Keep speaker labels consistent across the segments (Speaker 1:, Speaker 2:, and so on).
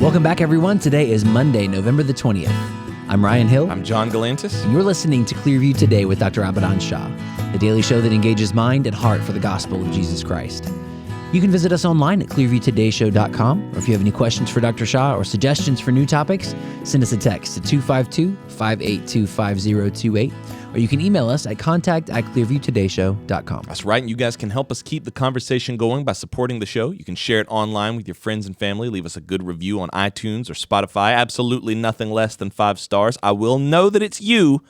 Speaker 1: Welcome back, everyone. Today is Monday, November the 20th. I'm Ryan Hill.
Speaker 2: I'm John Galantis.
Speaker 1: And you're listening to Clearview Today with Dr. Shah, the daily show that engages mind and heart for the gospel of Jesus Christ. You can visit us online at clearviewtodayshow.com, or if you have any questions for Dr. Shah or suggestions for new topics, send us a text to 252-582-5028, or you can email us at contact@clearviewtodayshow.com.
Speaker 2: That's right, and you guys can help us keep the conversation going by supporting the show. You can share it online with your friends and family. Leave us a good review on iTunes or Spotify. Absolutely nothing less than 5 stars. I will know that it's you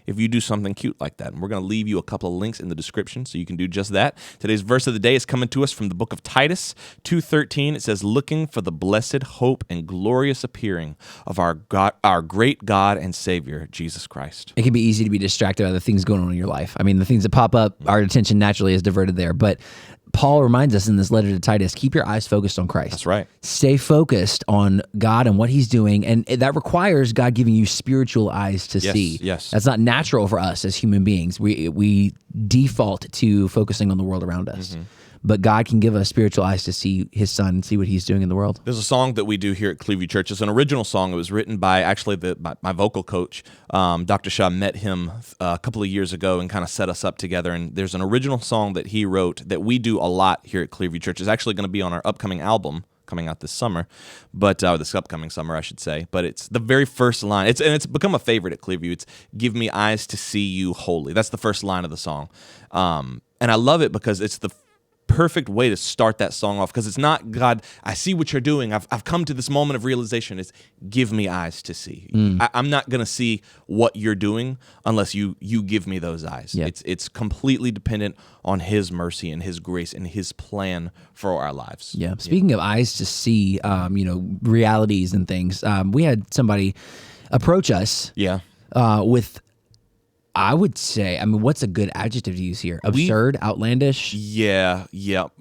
Speaker 2: if you do something cute like that. And we're going to leave you a couple of links in the description so you can do just that. Today's verse of the day is coming to us from the book of Titus 2:13. It says, "Looking for the blessed hope and glorious appearing of our God, our great God and Savior, Jesus Christ."
Speaker 1: It can be easy to be distracted by the things going on in your life. I mean, the things that pop up, our attention naturally is diverted there. But Paul reminds us in this letter to Titus, keep your eyes focused on Christ.
Speaker 2: That's right.
Speaker 1: Stay focused on God and what he's doing. And that requires God giving you spiritual eyes to see.
Speaker 2: Yes.
Speaker 1: That's not natural for us as human beings. We default to focusing on the world around us. Mm-hmm. But God can give us spiritual eyes to see his son, see what he's doing in the world.
Speaker 2: There's a song that we do here at Clearview Church. It's an original song. It was written by actually my vocal coach. Dr. Shah met him a couple of years ago and kind of set us up together. And there's an original song that he wrote that we do a lot here at Clearview Church. It's actually going to be on our upcoming album coming out this summer, but this upcoming summer, I should say. But it's the very first line. It's become a favorite at Clearview. It's "Give me eyes to see you holy." That's the first line of the song. And I love it because it's the perfect way to start that song off, because it's not, "God, I see what you're doing. I've come to this moment of realization." It's, "Give me eyes to see." I'm not going to see what you're doing unless you give me those eyes.
Speaker 1: Yeah.
Speaker 2: It's completely dependent on his mercy and his grace and his plan for our lives.
Speaker 1: Yeah. Speaking of eyes to see, realities and things, we had somebody approach us with, I would say, what's a good adjective to use here? Absurd, outlandish?
Speaker 2: Yeah.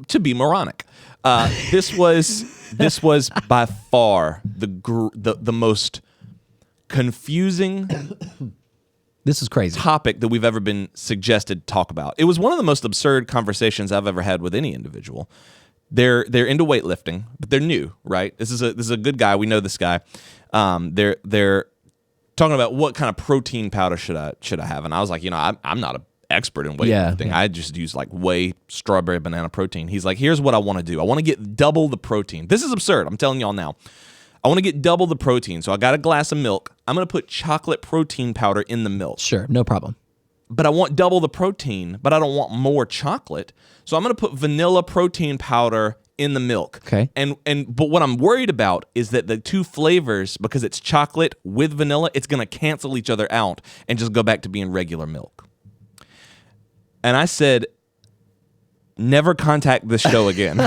Speaker 2: To be moronic. This was by far the most confusing
Speaker 1: This is crazy
Speaker 2: topic that we've ever been suggested to talk about. It was one of the most absurd conversations I've ever had with any individual. They're into weightlifting, but they're new, right? This is a good guy. We know this guy. They're talking about what kind of protein powder should I have, and I was like, I'm not an expert in weightlifting. I just use like whey, strawberry, banana protein. He's like, here's what I want to do. I want to get double the protein. This is absurd. I'm telling y'all now. I want to get double the protein. So I got a glass of milk. I'm going to put chocolate protein powder in the milk.
Speaker 1: Sure, no problem.
Speaker 2: But I want double the protein, but I don't want more chocolate. So I'm going to put vanilla protein powder in the milk.
Speaker 1: Okay.
Speaker 2: But what I'm worried about is that the two flavors, because it's chocolate with vanilla, it's going to cancel each other out and just go back to being regular milk. And I said, never contact this show again.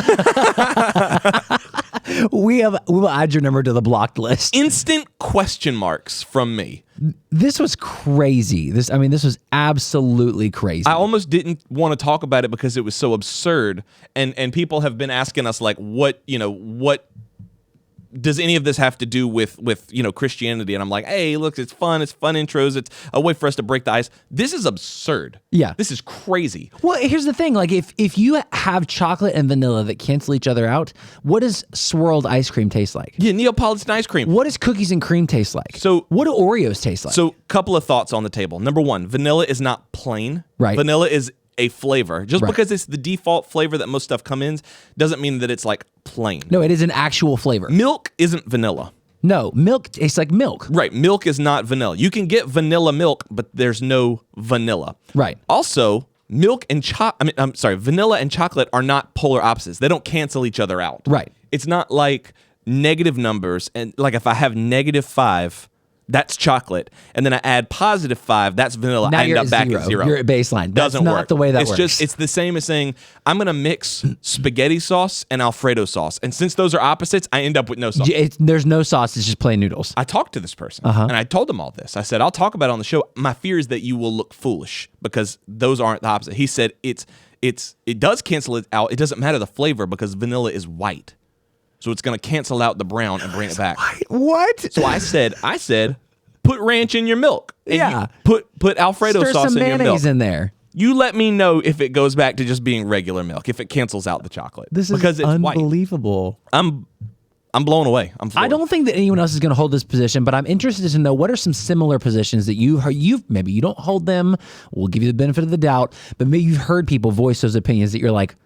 Speaker 1: We will add your number to the blocked list.
Speaker 2: Instant question marks from me.
Speaker 1: This was crazy. This was absolutely crazy.
Speaker 2: I almost didn't want to talk about it because it was so absurd. And people have been asking us, like, what does any of this have to do with Christianity? And I'm like, hey, look, it's fun intros. It's a way for us to break the ice. This is absurd.
Speaker 1: Yeah.
Speaker 2: This is crazy.
Speaker 1: Well, here's the thing. Like, if you have chocolate and vanilla that cancel each other out, what does swirled ice cream taste like?
Speaker 2: Yeah, Neapolitan ice cream.
Speaker 1: What does cookies and cream taste like?
Speaker 2: So
Speaker 1: what do Oreos taste like?
Speaker 2: So couple of thoughts on the table. Number one, vanilla is not plain.
Speaker 1: Right.
Speaker 2: Vanilla is a flavor. Just because it's the default flavor that most stuff come in doesn't mean that it's like plain.
Speaker 1: No, it is an actual flavor.
Speaker 2: Milk isn't vanilla.
Speaker 1: No, milk tastes like milk.
Speaker 2: Right. Milk is not vanilla. You can get vanilla milk, but there's no vanilla.
Speaker 1: Right.
Speaker 2: Also, vanilla and chocolate are not polar opposites. They don't cancel each other out.
Speaker 1: Right.
Speaker 2: It's not like negative numbers, and like if I have -5, that's chocolate, and then I add +5, that's vanilla.
Speaker 1: Now
Speaker 2: I end up back
Speaker 1: zero.
Speaker 2: at 0.
Speaker 1: You're at baseline. That's
Speaker 2: Doesn't
Speaker 1: not
Speaker 2: work.
Speaker 1: the way that works.
Speaker 2: It's the same as saying, I'm going to mix spaghetti sauce and Alfredo sauce. And since those are opposites, I end up with no sauce.
Speaker 1: There's no sauce. It's just plain noodles.
Speaker 2: I talked to this person, and I told him all this. I said, I'll talk about it on the show. My fear is that you will look foolish because those aren't the opposite. He said, it does cancel it out. It doesn't matter the flavor because vanilla is white. So it's going to cancel out the brown and bring it back.
Speaker 1: What?
Speaker 2: So I said, put ranch in your milk.
Speaker 1: Yeah.
Speaker 2: Put Alfredo
Speaker 1: Stir
Speaker 2: sauce
Speaker 1: some
Speaker 2: in your milk.
Speaker 1: mayonnaise in there.
Speaker 2: You let me know if it goes back to just being regular milk, if it cancels out the chocolate.
Speaker 1: This is
Speaker 2: because it's white.
Speaker 1: unbelievable.
Speaker 2: I'm I'm blown away. I'm floored.
Speaker 1: I don't think that anyone else is going to hold this position, but I'm interested to know what are some similar positions that you've maybe you don't hold them. We'll give you the benefit of the doubt, but maybe you've heard people voice those opinions that you're like,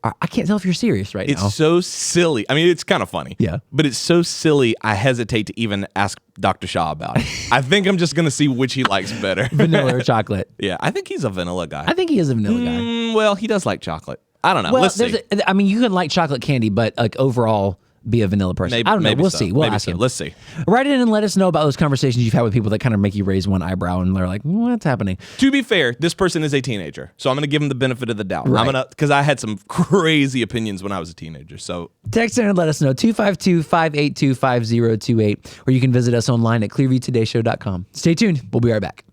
Speaker 1: I can't tell if you're serious right now.
Speaker 2: It's so silly. I mean, it's kind of funny.
Speaker 1: Yeah.
Speaker 2: But it's so silly, I hesitate to even ask Dr. Shah about it. I think I'm just going to see which he likes better.
Speaker 1: Vanilla or chocolate?
Speaker 2: Yeah, I think he's a vanilla guy.
Speaker 1: I think he is a vanilla guy.
Speaker 2: Well, he does like chocolate. I don't know.
Speaker 1: Well,
Speaker 2: Let's see.
Speaker 1: I mean, you can like chocolate candy, but like overall, be a vanilla person.
Speaker 2: Maybe,
Speaker 1: I don't know.
Speaker 2: maybe
Speaker 1: We'll
Speaker 2: so.
Speaker 1: see. We'll
Speaker 2: Maybe
Speaker 1: ask
Speaker 2: so.
Speaker 1: him.
Speaker 2: Let's see.
Speaker 1: Write in and let us know about those conversations you've had with people that kind of make you raise one eyebrow and they're like, what's happening?
Speaker 2: To be fair, this person is a teenager, so I'm going to give him the benefit of the doubt.
Speaker 1: Right.
Speaker 2: Because I had some crazy opinions when I was a teenager. So
Speaker 1: Text in and let us know, 252-582-5028, or you can visit us online at clearviewtodayshow.com. Stay tuned. We'll be right back.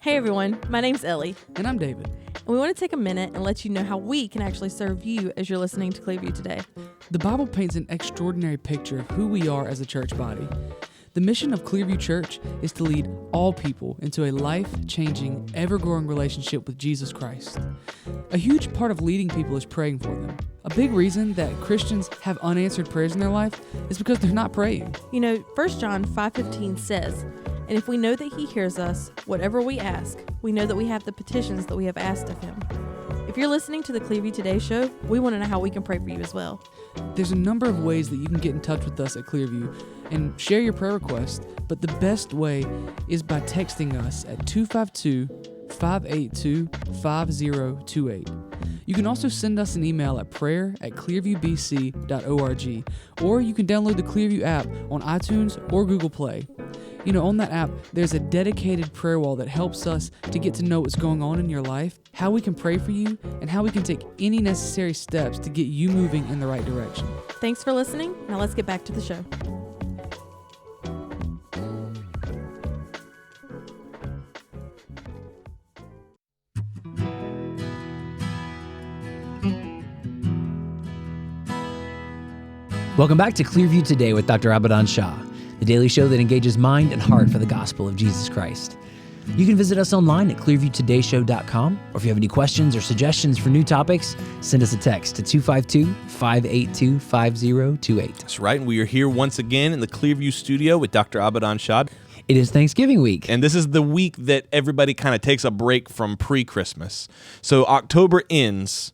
Speaker 3: Hey everyone, my name's Ellie,
Speaker 4: And I'm David.
Speaker 3: and we want to take a minute and let you know how we can actually serve you as you're listening to Clearview Today.
Speaker 4: The Bible paints an extraordinary picture of who we are as a church body. The mission of Clearview Church is to lead all people into a life-changing, ever-growing relationship with Jesus Christ. A huge part of leading people is praying for them. A big reason that Christians have unanswered prayers in their life is because they're not praying.
Speaker 3: You know, 1 John 5:15 says, "And if we know that he hears us, whatever we ask, we know that we have the petitions that we have asked of him." If you're listening to the Clearview Today show, we want to know how we can pray for you as well.
Speaker 4: There's a number of ways that you can get in touch with us at Clearview and share your prayer request, but the best way is by texting us at 252-582-5028. You can also send us an email at prayer@clearviewbc.org, or you can download the Clearview app on iTunes or Google Play. You know, on that app, there's a dedicated prayer wall that helps us to get to know what's going on in your life, how we can pray for you, and how we can take any necessary steps to get you moving in the right direction.
Speaker 3: Thanks for listening. Now let's get back to the show.
Speaker 1: Welcome back to Clearview Today with Dr. Abadan Shah, the daily show that engages mind and heart for the gospel of Jesus Christ. You can visit us online at clearviewtodayshow.com, or if you have any questions or suggestions for new topics, send us a text to 252-582-5028.
Speaker 2: that's right. And we are here once again in the Clearview studio with Dr. Abadan Shah.
Speaker 1: It is Thanksgiving week.
Speaker 2: And this is the week that everybody kind of takes a break from pre-Christmas. So October ends,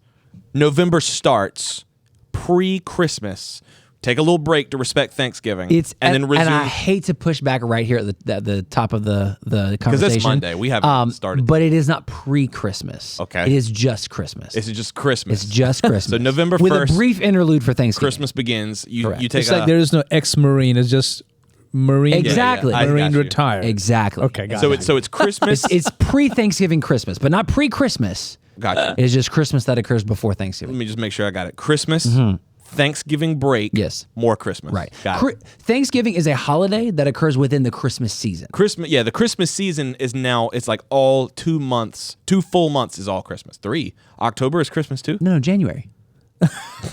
Speaker 2: November starts, pre-Christmas. Take a little break to respect Thanksgiving, then resume.
Speaker 1: And I hate to push back right here at the top of the conversation.
Speaker 2: Because it's Monday. We haven't started.
Speaker 1: But it is not pre-Christmas.
Speaker 2: Okay.
Speaker 1: It is just Christmas.
Speaker 2: It's just Christmas.
Speaker 1: It's just Christmas.
Speaker 2: So November 1st.
Speaker 1: With a brief interlude for Thanksgiving.
Speaker 2: Christmas begins. You take
Speaker 5: It's like there is no ex-Marine. It's just Marine.
Speaker 1: Exactly.
Speaker 2: I
Speaker 5: Marine
Speaker 2: got you.
Speaker 5: retired.
Speaker 1: Exactly.
Speaker 5: Okay, got
Speaker 2: So
Speaker 5: it.
Speaker 2: it's Christmas.
Speaker 1: It's pre-Thanksgiving Christmas, but not pre-Christmas.
Speaker 2: Gotcha.
Speaker 1: It is just Christmas that occurs before
Speaker 2: Let
Speaker 1: Thanksgiving.
Speaker 2: me just make sure I got it. Christmas, Thanksgiving break.
Speaker 1: Yes.
Speaker 2: More Christmas.
Speaker 1: Right.
Speaker 2: Got it.
Speaker 1: Thanksgiving is a holiday that occurs within the Christmas season.
Speaker 2: Christmas. Yeah, the Christmas season is now. It's like all 2 months. 2 full months is all Christmas. 3. October is Christmas too.
Speaker 1: No, January.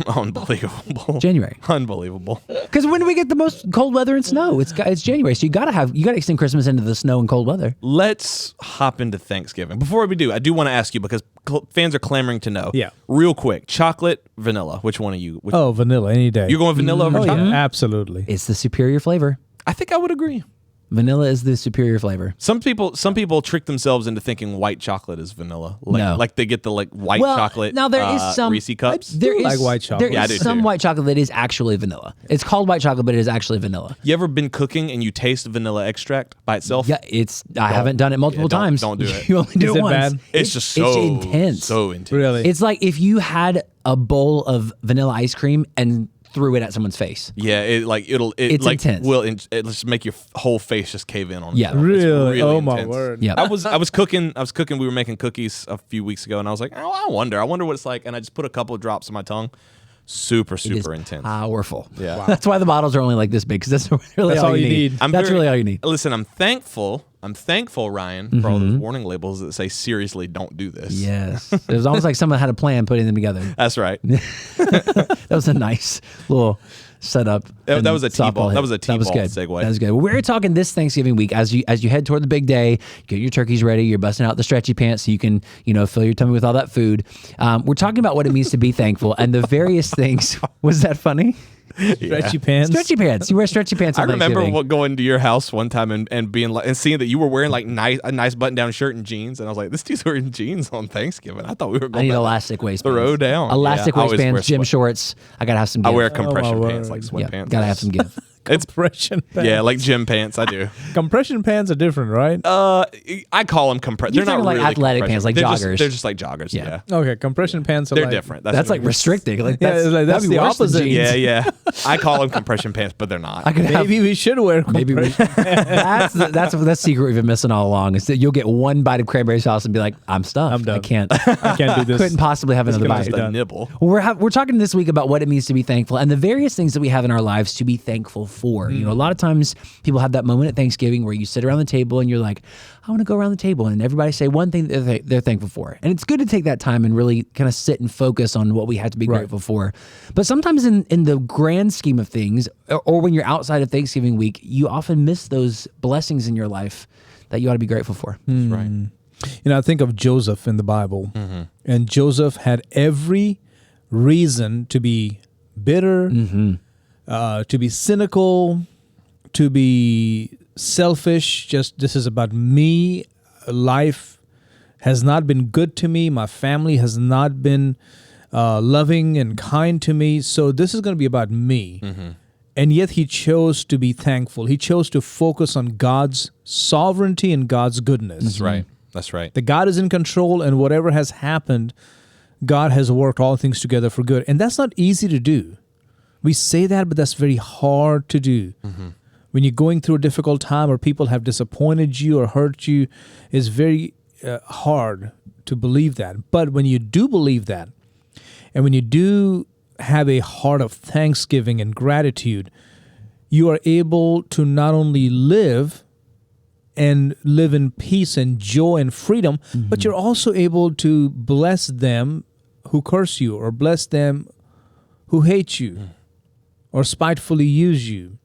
Speaker 2: Unbelievable.
Speaker 1: January.
Speaker 2: Unbelievable.
Speaker 1: Because when do we get the most cold weather and snow? It's January, so you gotta extend Christmas into the snow and cold weather.
Speaker 2: Let's hop into Thanksgiving. Before we do, I do want to ask you because fans are clamoring to know.
Speaker 5: Yeah.
Speaker 2: Real quick, chocolate, vanilla. Which one are you?
Speaker 5: Oh, vanilla any day.
Speaker 2: You're going vanilla over
Speaker 5: Oh,
Speaker 2: chocolate?
Speaker 5: yeah, absolutely.
Speaker 1: It's the superior flavor.
Speaker 2: I think I would agree.
Speaker 1: Vanilla is the superior flavor.
Speaker 2: Some people trick themselves into thinking white chocolate is vanilla.
Speaker 1: No.
Speaker 2: Like they get the white
Speaker 1: Well,
Speaker 2: chocolate.
Speaker 1: now there is some
Speaker 2: Reese cups.
Speaker 1: There is
Speaker 5: like white chocolate.
Speaker 1: There
Speaker 2: Yeah, I
Speaker 1: is
Speaker 2: do
Speaker 1: some
Speaker 2: too.
Speaker 1: white chocolate that is actually vanilla. It's called white chocolate, but it is actually vanilla.
Speaker 2: You ever been cooking and you taste vanilla extract by itself?
Speaker 1: Yeah, I haven't done it multiple times.
Speaker 2: Don't do it.
Speaker 1: You only do
Speaker 5: Is
Speaker 1: it
Speaker 5: it
Speaker 1: once.
Speaker 5: bad?
Speaker 2: It's just so
Speaker 1: intense.
Speaker 2: So intense.
Speaker 5: Really?
Speaker 1: It's like if you had a bowl of vanilla ice cream and threw it at someone's face.
Speaker 2: Yeah, it'll
Speaker 1: intense.
Speaker 2: it'll just make your whole face just cave in on
Speaker 1: Yeah.
Speaker 2: itself. It's
Speaker 5: Really? Oh, my
Speaker 2: intense.
Speaker 5: word.
Speaker 1: Yeah.
Speaker 2: I was cooking. We were making cookies a few weeks ago, and I was like, oh, I wonder what it's like. And I just put a couple of drops on my tongue. Super
Speaker 1: It is
Speaker 2: intense.
Speaker 1: powerful.
Speaker 2: Yeah. Wow.
Speaker 1: That's why the bottles are only like this big, because that's really
Speaker 5: That's
Speaker 1: all
Speaker 5: all
Speaker 1: you
Speaker 5: you
Speaker 1: need.
Speaker 5: need.
Speaker 1: That's really all you need.
Speaker 2: Listen, I'm thankful, Ryan, for all those warning labels that say seriously don't do this.
Speaker 1: Yes. It was almost like someone had a plan putting them together.
Speaker 2: That's right.
Speaker 1: That was a nice little set up.
Speaker 2: That
Speaker 1: and
Speaker 2: was a
Speaker 1: softball
Speaker 2: T-ball.
Speaker 1: hit.
Speaker 2: That was a T-ball
Speaker 1: good.
Speaker 2: segue.
Speaker 1: That was good. Well, we're talking this Thanksgiving week as you head toward the big day. Get your turkeys ready. You're busting out the stretchy pants so you can fill your tummy with all that food. We're talking about what it means to be thankful and the various things. Was that funny?
Speaker 5: Stretchy pants.
Speaker 1: Stretchy pants. You wear stretchy pants.
Speaker 2: I
Speaker 1: On
Speaker 2: remember
Speaker 1: Thanksgiving.
Speaker 2: going to your house one time and being like, and seeing that you were wearing like a nice button-down shirt and jeans, and I was like, this dude's wearing jeans on Thanksgiving. I thought we were
Speaker 1: I
Speaker 2: going
Speaker 1: need
Speaker 2: to
Speaker 1: elastic waistbands.
Speaker 2: throw down.
Speaker 1: Elastic
Speaker 2: Yeah, I always wear
Speaker 1: waistbands, gym
Speaker 2: sweat-
Speaker 1: shorts. I gotta have some.
Speaker 2: I
Speaker 1: Give.
Speaker 2: wear compression
Speaker 5: my
Speaker 2: pants,
Speaker 5: word.
Speaker 2: like
Speaker 1: Yeah,
Speaker 2: sweatpants.
Speaker 1: gotta have some give.
Speaker 2: It's
Speaker 5: Compression pants.
Speaker 2: yeah, like gym pants. I do.
Speaker 5: Compression pants are different, right?
Speaker 2: I call them compress.
Speaker 1: You're
Speaker 2: They're not
Speaker 1: talking like
Speaker 2: really
Speaker 1: athletic
Speaker 2: compression.
Speaker 1: pants, like
Speaker 2: they're
Speaker 1: joggers.
Speaker 2: they're just like joggers.
Speaker 1: Yeah.
Speaker 2: Yeah,
Speaker 5: Okay, compression pants are
Speaker 2: they're
Speaker 5: like,
Speaker 2: different.
Speaker 1: That's like restricting. Like
Speaker 5: Yeah,
Speaker 1: that's,
Speaker 5: it's like,
Speaker 1: that'd
Speaker 5: that's
Speaker 1: be
Speaker 5: the
Speaker 1: worse than
Speaker 5: opposite.
Speaker 1: jeans.
Speaker 2: Yeah. I call them compression pants, but they're not.
Speaker 1: I could have.
Speaker 5: Maybe we should wear
Speaker 1: Maybe we,
Speaker 5: compression.
Speaker 1: that's the secret we've been missing all along is that you'll get one bite of cranberry sauce and be like, I'm stuffed.
Speaker 5: I'm done.
Speaker 1: I can't.
Speaker 5: I can't do this.
Speaker 1: Couldn't possibly have another
Speaker 5: gonna
Speaker 1: bite.
Speaker 5: be
Speaker 2: Just a
Speaker 5: done.
Speaker 2: nibble.
Speaker 1: Well, we're talking this week about what it means to be thankful and the various things that we have in our lives to be thankful for. A lot of times people have that moment at Thanksgiving where you sit around the table and you're like, I want to go around the table and everybody say one thing that they're thankful for. And it's good to take that time and really kind of sit and focus on what we have to be
Speaker 5: Right.
Speaker 1: grateful for. But sometimes in the grand scheme of things, or when you're outside of Thanksgiving week, you often miss those blessings in your life that you ought to be grateful for.
Speaker 2: That's right.
Speaker 5: I think of Joseph in the Bible, and Joseph had every reason to be bitter, to be cynical, to be selfish. Just this is about me. Life has not been good to me. My family has not been loving and kind to me. So this is going to be about me. And yet he chose to be thankful. He chose to focus on God's sovereignty and God's goodness.
Speaker 2: That's right. That's right.
Speaker 5: That God is in control, and whatever has happened, God has worked all things together for good. And that's not easy to do. We say that, but that's very hard to do. When you're going through a difficult time or people have disappointed you or hurt you, it's very hard to believe that. But when you do believe that, and when you do have a heart of thanksgiving and gratitude, you are able to not only live in peace and joy and freedom, but you're also able to bless them who curse you or bless them who hate you or spitefully use you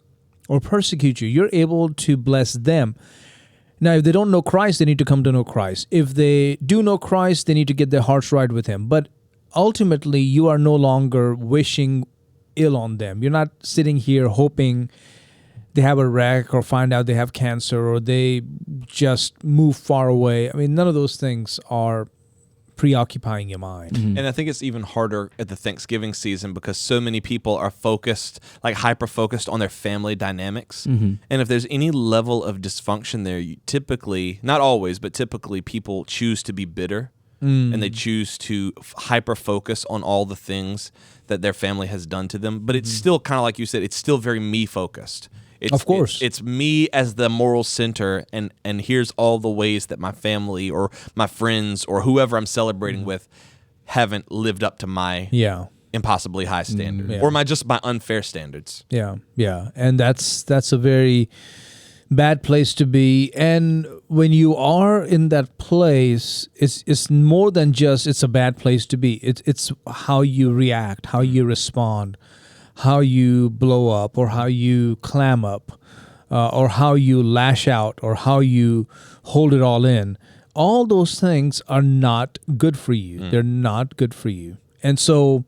Speaker 5: or persecute you. You're able to bless them. Now, if they don't know Christ, they need to come to know Christ. If they do know Christ, they need to get their hearts right with Him. But ultimately, you are no longer wishing ill on them. You're not sitting here hoping they have a wreck or find out they have cancer or they just move far away. I mean, none of those things are preoccupying your mind.
Speaker 2: And I think it's even harder at the Thanksgiving season because so many people are focused, like hyper-focused on their family dynamics. And if there's any level of dysfunction there, you typically, not always, but typically people choose to be bitter and they choose to hyper-focus on all the things that their family has done to them. But it's still kind of like you said, it's still very me-focused.
Speaker 5: Of course.
Speaker 2: It's me as the moral center, and here's all the ways that my family or my friends or whoever I'm celebrating with haven't lived up to my impossibly high standard or my unfair standards.
Speaker 5: Yeah. And that's a very bad place to be. And when you are in that place, it's more than just it's a bad place to be. It's how you react, how you respond, how you blow up or how you clam up or how you lash out or how you hold it all in. All those things are not good for you. They're not good for you. And so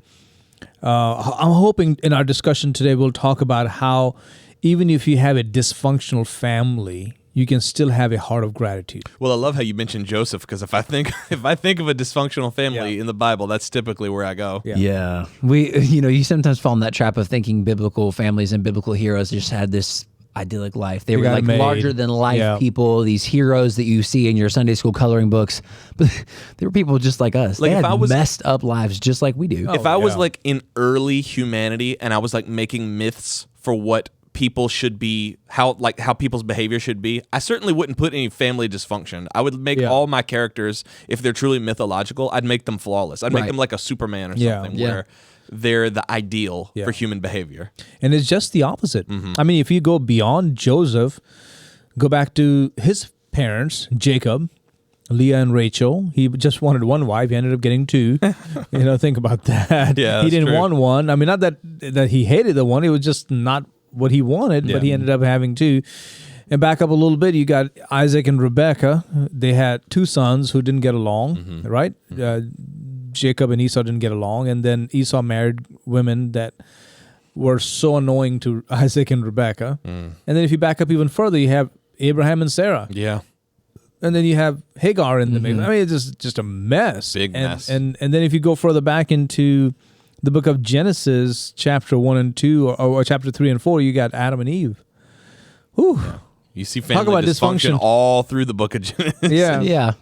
Speaker 5: I'm hoping in our discussion today we'll talk about how even if you have a dysfunctional family, you can still have a heart of gratitude.
Speaker 2: Well, I love how you mentioned Joseph because if I think of a dysfunctional family in the Bible, that's typically where I go.
Speaker 1: Yeah. You sometimes fall in that trap of thinking biblical families and biblical heroes just had this idyllic life. They were like larger than life people, these heroes that you see in your Sunday school coloring books. But they were people just like us.
Speaker 2: Like
Speaker 1: they
Speaker 2: if
Speaker 1: had
Speaker 2: I was
Speaker 1: messed up lives just like we do.
Speaker 2: If I was like in early humanity and I was like making myths for what people should be, how people's behavior should be, I certainly wouldn't put any family dysfunction. I would make all my characters, if they're truly mythological, I'd make them flawless. I'd make them like a Superman or something where they're the ideal for human behavior.
Speaker 5: And it's just the opposite. I mean, if you go beyond Joseph, go back to his parents, Jacob, Leah and Rachel. He just wanted one wife. He ended up getting two. Think about that.
Speaker 2: Yeah,
Speaker 5: he
Speaker 2: that's
Speaker 5: didn't
Speaker 2: true.
Speaker 5: want one. I mean, not that he hated the one. It was just not what he wanted,
Speaker 2: Yeah.
Speaker 5: but he ended up having two. And back up a little bit, you got Isaac and Rebekah. They had two sons who didn't get along, right? Jacob and Esau didn't get along. And then Esau married women that were so annoying to Isaac and Rebekah. And then if you back up even further, you have Abraham and Sarah.
Speaker 2: Yeah.
Speaker 5: And then you have Hagar in the mix. I mean, it's just a mess.
Speaker 2: Big mess.
Speaker 5: And then if you go further back into the book of Genesis, chapter 1 and 2, or chapter 3 and 4, you got Adam and Eve. Whew.
Speaker 2: You see
Speaker 5: Talk
Speaker 2: family
Speaker 5: about
Speaker 2: dysfunction
Speaker 5: dysfunction.
Speaker 2: all through the book of Genesis.
Speaker 5: Yeah.
Speaker 1: Yeah.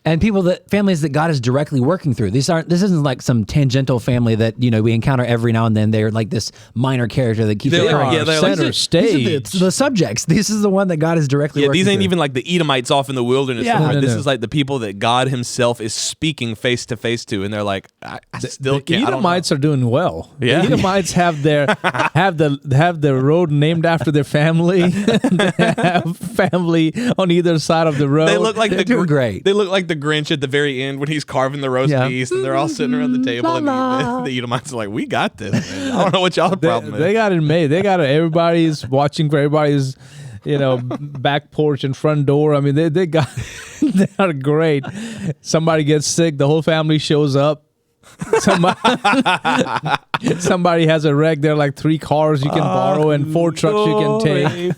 Speaker 1: And families that God is directly working through. This isn't like some tangential family that, we encounter every now and then. They're like this minor character that keeps
Speaker 2: They're
Speaker 1: occurring.
Speaker 2: like- they're like-
Speaker 5: Center
Speaker 1: These
Speaker 5: stage.
Speaker 1: are the subjects. This is the one that God is directly
Speaker 2: Yeah,
Speaker 1: working
Speaker 2: these ain't
Speaker 1: through.
Speaker 2: even like the Edomites off in the wilderness.
Speaker 1: Yeah.
Speaker 2: somewhere.
Speaker 5: No,
Speaker 2: This
Speaker 5: no.
Speaker 2: is like the people that God himself is speaking face to face to. And they're like, I still
Speaker 5: The
Speaker 2: can't. I don't know.
Speaker 5: Edomites are doing well.
Speaker 2: Yeah.
Speaker 5: The Edomites have the road named after their family. They have family on either side of the road.
Speaker 2: They look like
Speaker 1: They're doing great.
Speaker 2: They look like the Grinch at the very end when he's carving the roast
Speaker 1: Yeah.
Speaker 2: beef, and they're all sitting around the table, and the Edomites are like, "We got this. Man. I don't know what y'all problem is."
Speaker 5: They got it made. They got it. Everybody's watching for everybody's, back porch and front door. I mean, they got they are great. Somebody gets sick, the whole family shows up. Somebody has a wreck. There are like 3 cars you can borrow and 4 trucks you can take.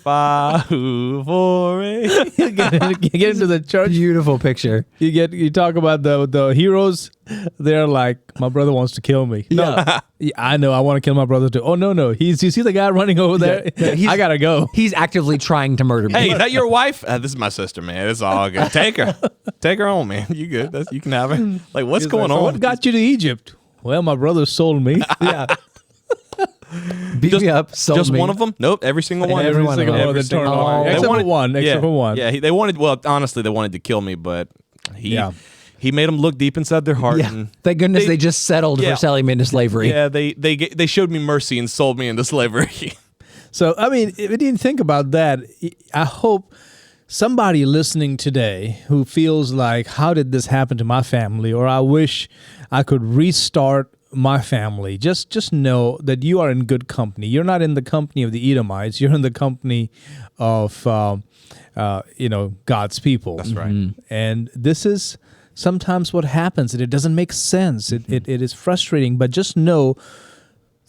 Speaker 5: Get into the church.
Speaker 1: Beautiful picture.
Speaker 5: You talk about the heroes. They're like, my brother wants to kill me. No, yeah, I know. I want to kill my brother too. Oh no. You see the guy running over there?
Speaker 1: he's-
Speaker 5: I gotta go.
Speaker 1: He's actively trying to murder me.
Speaker 2: Hey, is that your wife? This is my sister, man. It's all good. Take her home, man. You good? You can have her. Like, what's
Speaker 5: He's
Speaker 2: going
Speaker 5: like, "So
Speaker 2: on?
Speaker 5: what got you to Egypt? Well, my brother sold me.
Speaker 1: Yeah. Beat me up. Sold
Speaker 2: Just
Speaker 1: me.
Speaker 2: one of them? Nope. Every single one.
Speaker 5: Every single one.
Speaker 2: Every
Speaker 5: They
Speaker 2: single
Speaker 5: turned
Speaker 2: one.
Speaker 5: on.
Speaker 2: They
Speaker 5: Except for
Speaker 2: wanted-
Speaker 5: one. Except for one.
Speaker 2: Yeah, they wanted. Well, honestly, they wanted to kill me, but
Speaker 5: Yeah.
Speaker 2: he made them look deep inside their heart.
Speaker 1: Yeah.
Speaker 2: And
Speaker 1: Thank goodness they just settled
Speaker 2: Yeah.
Speaker 1: for selling me into slavery.
Speaker 2: yeah, they showed me mercy and sold me into slavery.
Speaker 5: So, I mean, if you didn't think about that, I hope somebody listening today who feels like, how did this happen to my family? Or I wish I could restart my family. Just know that you are in good company. You're not in the company of the Edomites. You're in the company of, God's people.
Speaker 2: That's right.
Speaker 5: And this is sometimes what happens, and it doesn't make sense. It is frustrating, but just know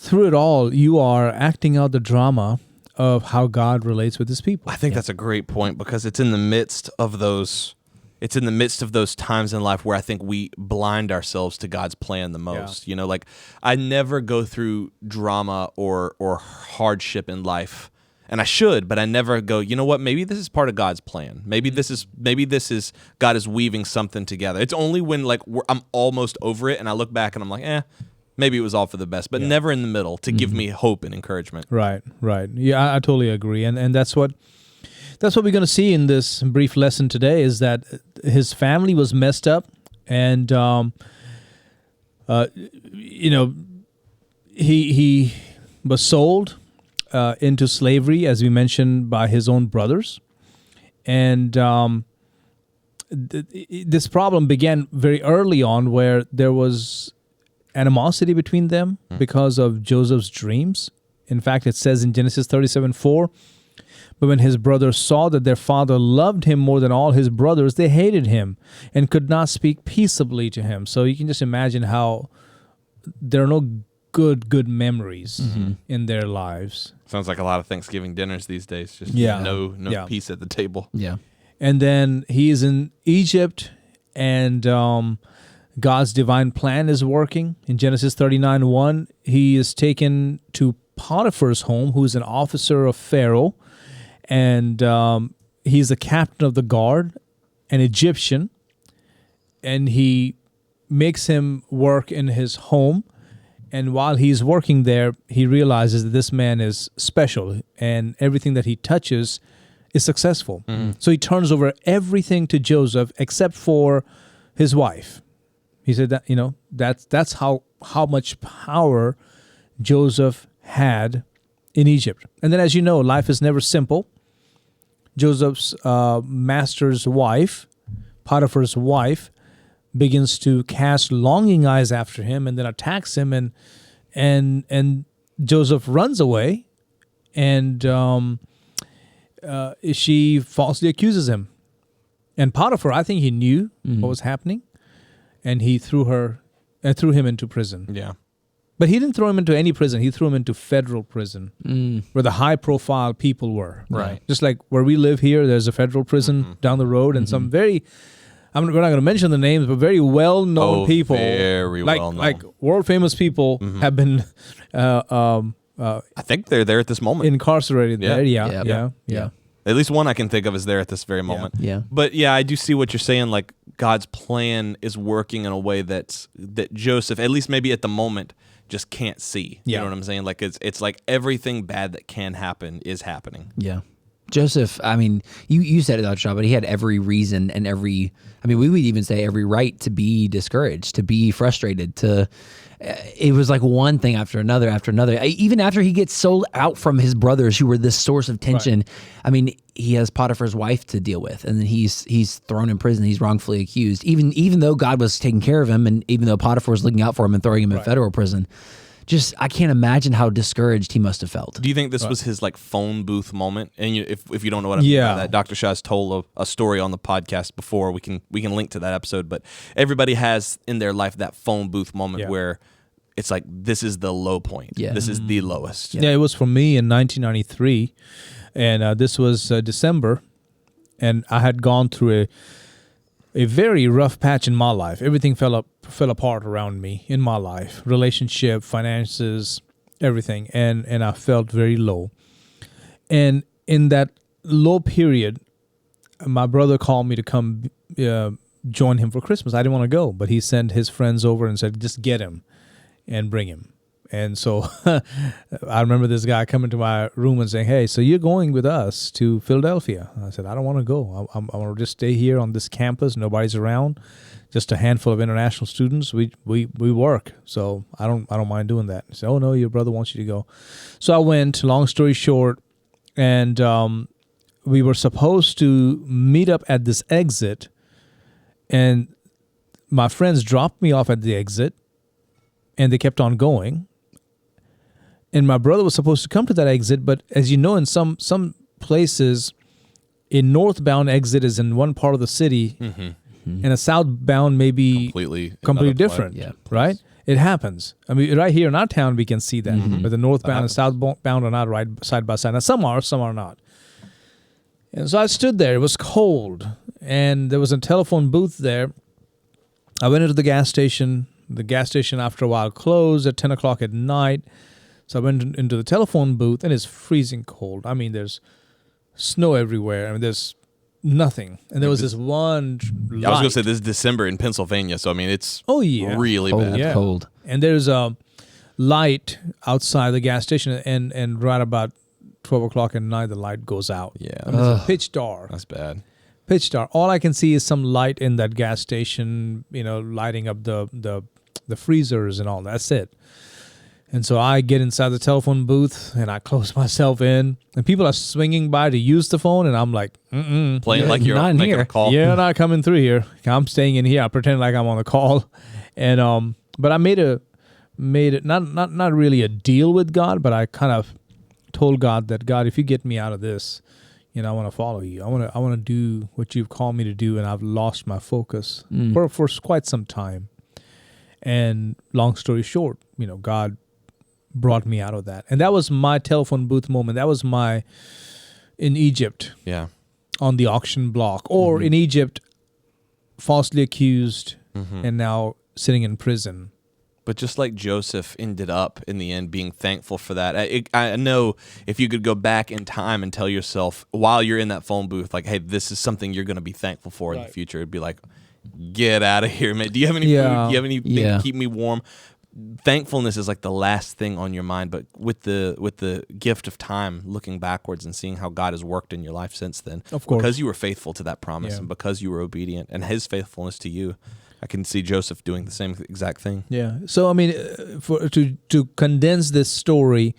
Speaker 5: through it all, you are acting out the drama of how God relates with his people.
Speaker 2: I think that's a great point because it's in the midst of those times in life where I think we blind ourselves to God's plan the most.
Speaker 5: Yeah.
Speaker 2: Like I never go through drama or hardship in life. And I should, but I never go, you know what, maybe this is part of God's plan. Maybe this is God is weaving something together. It's only when I'm almost over it and I look back and I'm like, maybe it was all for the best, but never in the middle to give me hope and encouragement.
Speaker 5: Right. Yeah, I totally agree. And that's what we're going to see in this brief lesson today is that his family was messed up and, he was sold into slavery, as we mentioned, by his own brothers. And this problem began very early on where there was animosity between them because of Joseph's dreams. In fact, it says in Genesis 37:4, but when his brothers saw that their father loved him more than all his brothers, they hated him and could not speak peaceably to him. So you can just imagine how there are no good memories in their lives.
Speaker 2: Sounds like a lot of Thanksgiving dinners these days. Just
Speaker 5: Yeah.
Speaker 2: no
Speaker 5: Yeah.
Speaker 2: peace at the table.
Speaker 1: Yeah.
Speaker 5: And then he is in Egypt, and God's divine plan is working. In Genesis 39:1, he is taken to Potiphar's home, who is an officer of Pharaoh, and he's the captain of the guard, an Egyptian, and he makes him work in his home. And while he's working there, he realizes that this man is special, and everything that he touches is successful. So he turns over everything to Joseph except for his wife. He said that that's how much power Joseph had in Egypt. And then, as you know, life is never simple. Joseph's master's wife, Potiphar's wife begins to cast longing eyes after him and then attacks him, and Joseph runs away, and she falsely accuses him. And Potiphar, I think he knew what was happening, and he threw him into prison.
Speaker 2: Yeah.
Speaker 5: But he didn't throw him into any prison. He threw him into federal prison, where the high-profile people were.
Speaker 2: Right.
Speaker 5: Just like where we live here, there's a federal prison down the road, and some very, we're not going to mention the names, but very well-known people,
Speaker 2: very well-known,
Speaker 5: like world-famous people, have been
Speaker 2: I think they're there at this moment.
Speaker 5: incarcerated there.
Speaker 1: Yeah.
Speaker 5: Yeah.
Speaker 2: At least one I can think of is there at this very moment.
Speaker 1: Yeah.
Speaker 2: But yeah, I do see what you're saying. Like God's plan is working in a way that Joseph, at least maybe at the moment, just can't see. You
Speaker 5: Yeah.
Speaker 2: know what I'm saying? Like it's like everything bad that can happen is happening.
Speaker 1: Yeah. Joseph, I mean, you said it, Dr. Shaw, but he had every reason and we would even say every right to be discouraged, to be frustrated, it was like one thing after another. Even after he gets sold out from his brothers who were this source of tension, right. I mean, he has Potiphar's wife to deal with, and then he's thrown in prison. He's wrongfully accused, even though God was taking care of him, and even though Potiphar was looking out for him and throwing him in federal prison. Just, I can't imagine how discouraged he must have felt.
Speaker 2: Do you think this was his like phone booth moment? And if you don't know what I mean by that, Dr. Shah's told a story on the podcast before. We can link to that episode. But everybody has in their life that phone booth moment where it's like, this is the low point. Yeah. This is the lowest.
Speaker 5: Yeah, it was for me in 1993, and this was December, and I had gone through a very rough patch in my life. Everything fell apart around me in my life, relationship, finances, everything, and I felt very low. And in that low period, my brother called me to come join him for Christmas. I didn't want to go, but he sent his friends over and said, just get him and bring him. And so I remember this guy coming to my room and saying, hey, so you're going with us to Philadelphia? I said, I don't want to go. I want to just stay here on this campus. Nobody's around. Just a handful of international students. We work, so I don't mind doing that. He said, oh, no, your brother wants you to go. So I went, long story short, and we were supposed to meet up at this exit, and my friends dropped me off at the exit, and they kept on going. And my brother was supposed to come to that exit, but as you know, in some places, a northbound exit is in one part of the city, and a southbound may be completely different, right? It happens. I mean, right here in our town, we can see that, but the northbound and southbound are not right side by side. Now, some are not. And so I stood there. It was cold, and there was a telephone booth there. I went into the gas station. The gas station, after a while, closed at 10 o'clock at night. So I went into the telephone booth, and it's freezing cold. I mean, there's snow everywhere. I mean, there's nothing. And there was this one light.
Speaker 2: I was going to say, this is December in Pennsylvania, so I mean, it's really bad.
Speaker 1: Cold.
Speaker 5: And there's a light outside the gas station, and right about 12 o'clock at night, the light goes out.
Speaker 2: Yeah.
Speaker 5: I mean, it's pitch dark.
Speaker 2: That's bad.
Speaker 5: Pitch dark. All I can see is some light in that gas station, lighting up the freezers and all. That's it. And so I get inside the telephone booth, and I close myself in, and people are swinging by to use the phone, and I'm like,
Speaker 2: playing like you're not making a call.
Speaker 5: You're not coming through here. I'm staying in here. I pretend like I'm on the call, and but I made it not really a deal with God, but I kind of told God that, God, if you get me out of this, I want to follow you. I want to do what you've called me to do, and I've lost my focus for quite some time. And long story short, God brought me out of that. And that was my telephone booth moment. That was in Egypt.
Speaker 2: Yeah.
Speaker 5: On the auction block. Or in Egypt, falsely accused and now sitting in prison.
Speaker 2: But just like Joseph ended up in the end being thankful for that. I know if you could go back in time and tell yourself while you're in that phone booth, like, hey, this is something you're going to be thankful for in the future. It'd be like, get out of here, man. Do you have any food? Do you have anything to keep me warm? Thankfulness is like the last thing on your mind, but with the gift of time, looking backwards and seeing how God has worked in your life since then,
Speaker 5: of course,
Speaker 2: because you were faithful to that promise and because you were obedient, and His faithfulness to you, I can see Joseph doing the same exact thing. Yeah.
Speaker 5: So I mean, to condense this story,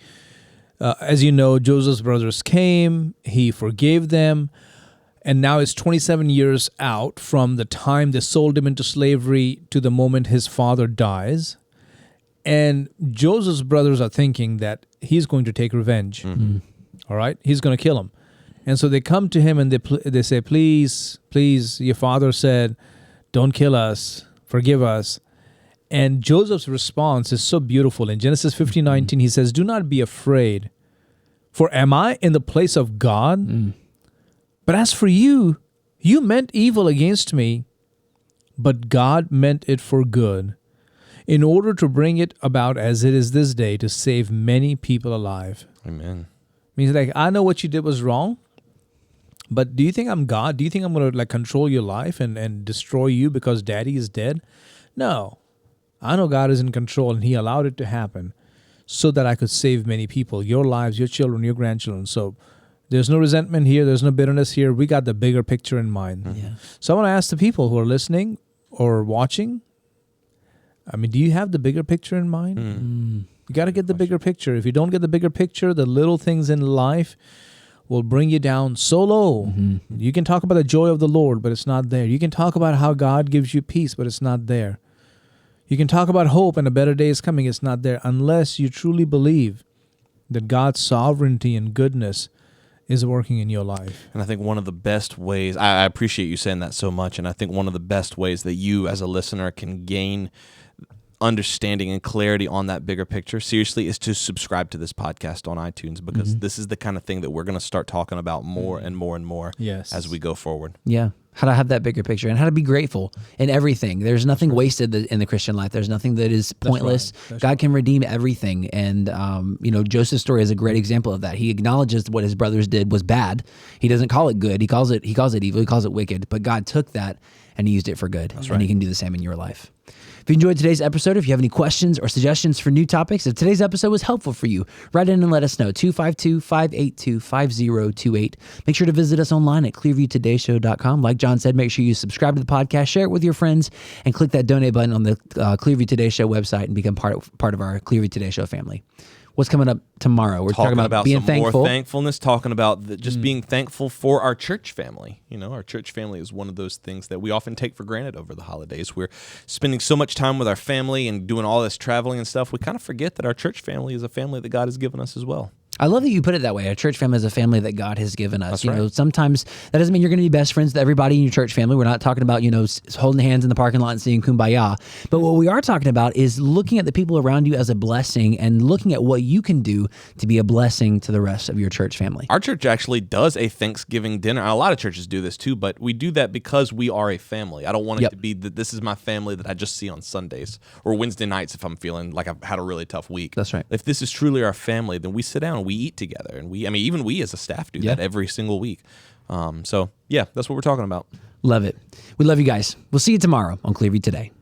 Speaker 5: as you know, Joseph's brothers came. He forgave them, And now it's 27 years out from the time they sold him into slavery to the moment his father dies. And Joseph's brothers are thinking that he's going to take revenge. All right? He's going to kill him. And so they come to him and they say, please, your father said, don't kill us, forgive us. And Joseph's response is so beautiful. In Genesis 15:19, he says, do not be afraid, for am I in the place of God? But as for you, you meant evil against me, but God meant it for good, in order to bring it about as it is this day, to save many people alive.
Speaker 2: Amen.
Speaker 5: Means like, I know what you did was wrong, but do you think I'm God? Do you think I'm going to like control your life and destroy you because daddy is dead? No. I know God is in control, and he allowed it to happen so that I could save many people, your lives, your children, your grandchildren. So there's no resentment here. There's no bitterness here. We got the bigger picture in mind.
Speaker 1: Yeah.
Speaker 5: So I want to ask the people who are listening or watching, I mean, do you have the bigger picture in mind? You got to get the bigger picture. If you don't get the bigger picture, the little things in life will bring you down so low. You can talk about the joy of the Lord, but it's not there. You can talk about how God gives you peace, but it's not there. You can talk about hope and a better day is coming. It's not there unless you truly believe that God's sovereignty and goodness is working in your life.
Speaker 2: And I think one of the best ways, I appreciate you saying that so much, and I think one of the best ways that you as a listener can gain understanding and clarity on that bigger picture, seriously, is to subscribe to this podcast on iTunes, because this is the kind of thing that we're going to start talking about more and more and more as we go forward.
Speaker 1: Yeah. How to have that bigger picture and how to be grateful in everything. There's nothing wasted in the Christian life. There's nothing that is pointless. God can redeem everything. And, Joseph's story is a great example of that. He acknowledges what his brothers did was bad. He doesn't call it good. He calls it evil. He calls it wicked. But God took that and he used it for good. And he can do the same in your life. If you enjoyed today's episode, if you have any questions or suggestions for new topics, if today's episode was helpful for you, write in and let us know, 252-582-5028. Make sure to visit us online at clearviewtodayshow.com. Like John said, make sure you subscribe to the podcast, share it with your friends, and click that donate button on the Clearview Today Show website and become part of our Clearview Today Show family. What's coming up tomorrow? We're talking about being
Speaker 2: some
Speaker 1: thankful.
Speaker 2: More thankfulness, talking about just being thankful for our church family. Our church family is one of those things that we often take for granted over the holidays. We're spending so much time with our family and doing all this traveling and stuff. We kind of forget that our church family is a family that God has given us as well.
Speaker 1: I love that you put it that way. A church family is a family that God has given us.
Speaker 2: That's right.
Speaker 1: Sometimes that doesn't mean you're going to be best friends with everybody in your church family. We're not talking about, holding hands in the parking lot and singing Kumbaya. But what we are talking about is looking at the people around you as a blessing and looking at what you can do to be a blessing to the rest of your church family.
Speaker 2: Our church actually does a Thanksgiving dinner. A lot of churches do this too, but we do that because we are a family. I don't want it to be that this is my family that I just see on Sundays or Wednesday nights if I'm feeling like I've had a really tough week.
Speaker 1: That's right.
Speaker 2: If this is truly our family, then we sit down and we eat together. And even we as a staff do that every single week. That's what we're talking about.
Speaker 1: Love it. We love you guys. We'll see you tomorrow on Clearview Today.